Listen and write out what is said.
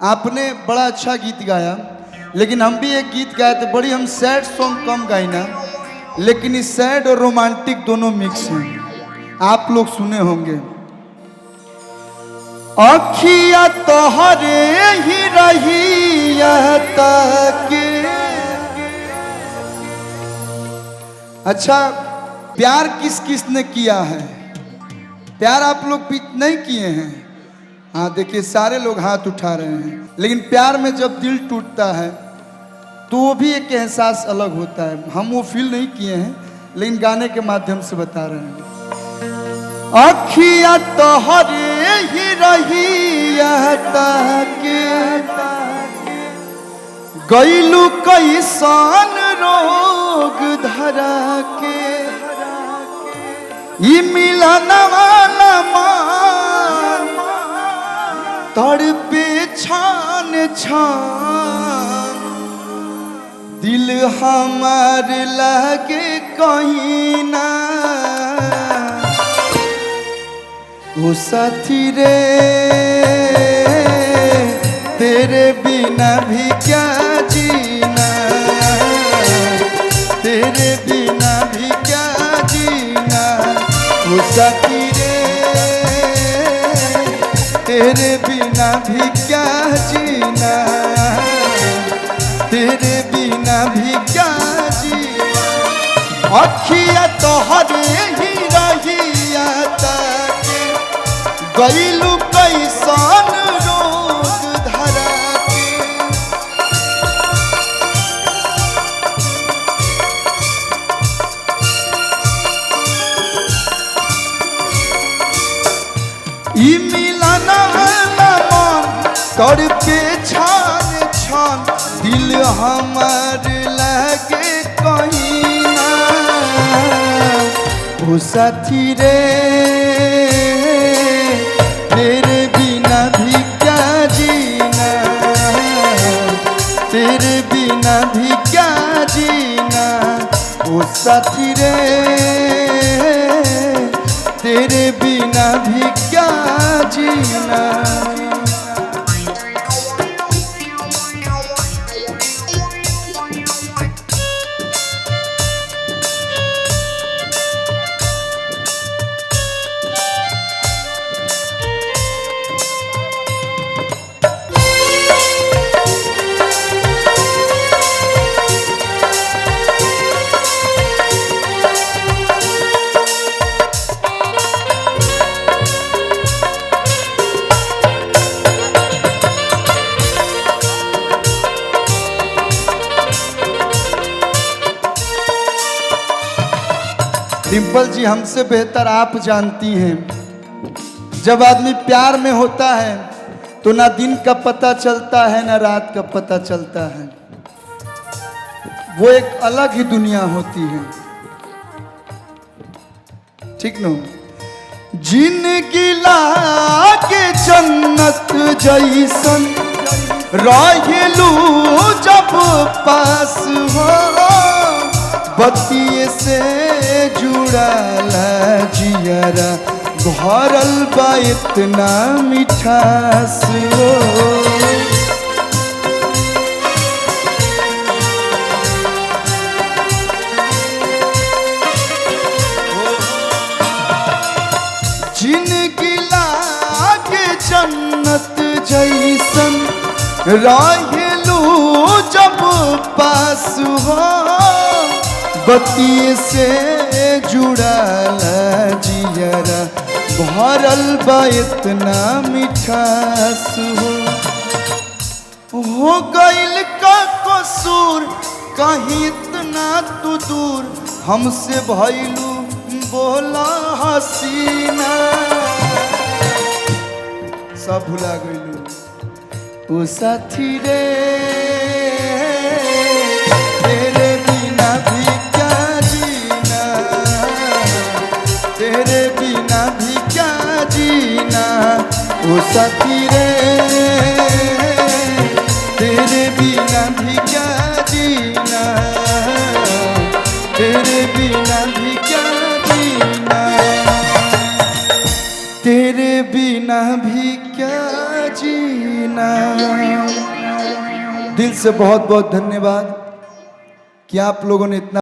आपने बड़ा अच्छा गीत गाया, लेकिन हम भी एक गीत गाए थे। बड़ी हम सैड सॉन्ग कम गाई ना, लेकिन इस सैड और रोमांटिक दोनों मिक्स हैं। आप लोग सुने होंगे। अखिया तोहरे ही रही ताके। अच्छा, प्यार किस किस ने किया है? प्यार आप लोग नहीं किए हैं? हाँ, देखिए सारे लोग हाथ उठा रहे हैं। लेकिन प्यार में जब दिल टूटता है तो वो भी एक एहसास अलग होता है। हम वो फील नहीं किए हैं, लेकिन गाने के माध्यम से बता रहे हैं। अखिया तोहरे ही रही ताके, गईलू कैसन रोग धरा के, ई मिलन वाला मान तड़पे छान छान, दिल हमार लगे कहीं ना। ओ साथी रे, तेरे बिना भी क्या जीना, तेरे बिना भी क्या जीना। ओ साथी रे, तेरे बिना भी क्या जीना, तेरे बिना भी क्या जीना। अखिया तोहरे ही रही ताके, गईलू कैसन रोग धरा के। ई मिलन तड़पे छान छान, दिल हमार लगे कहीं ना। ओ साथी रे, तेरे बिना भी क्या जीना, तेरे बिना भी क्या जीना। ओ साथी रे, तेरे बिना भी क्या जीना। डिम्पल जी, हमसे बेहतर आप जानती हैं, जब आदमी प्यार में होता है तो ना दिन का पता चलता है ना रात का पता चलता है। वो एक अलग ही दुनिया होती है, ठीक न? जिंदगी लागे जन्नत जैसन, रहेलू जब पास हो, बतिये से जुड़ाला जियरा, भरल बा इतना मिठास हो। जिनकी लागे जन्नत जैसन, रहेलू जब पास हो, बतिये से जुड़ाला जियरा, भरल बा इतना मिठास हो। गइल का कसूर, कहीं इतना तू दूर, हमसे भइलू बोला हसीना। सब भुला गइलू। ओ साथी रे, तेरे बिना भी क्या जीना, तेरे बिना भी क्या जीना। ओ साथी रे, तेरे बिना भी क्या जीना, तेरे बिना भी क्या जीना, तेरे बिना भी क्या जीना। दिल से बहुत बहुत धन्यवाद कि आप लोगों ने इतना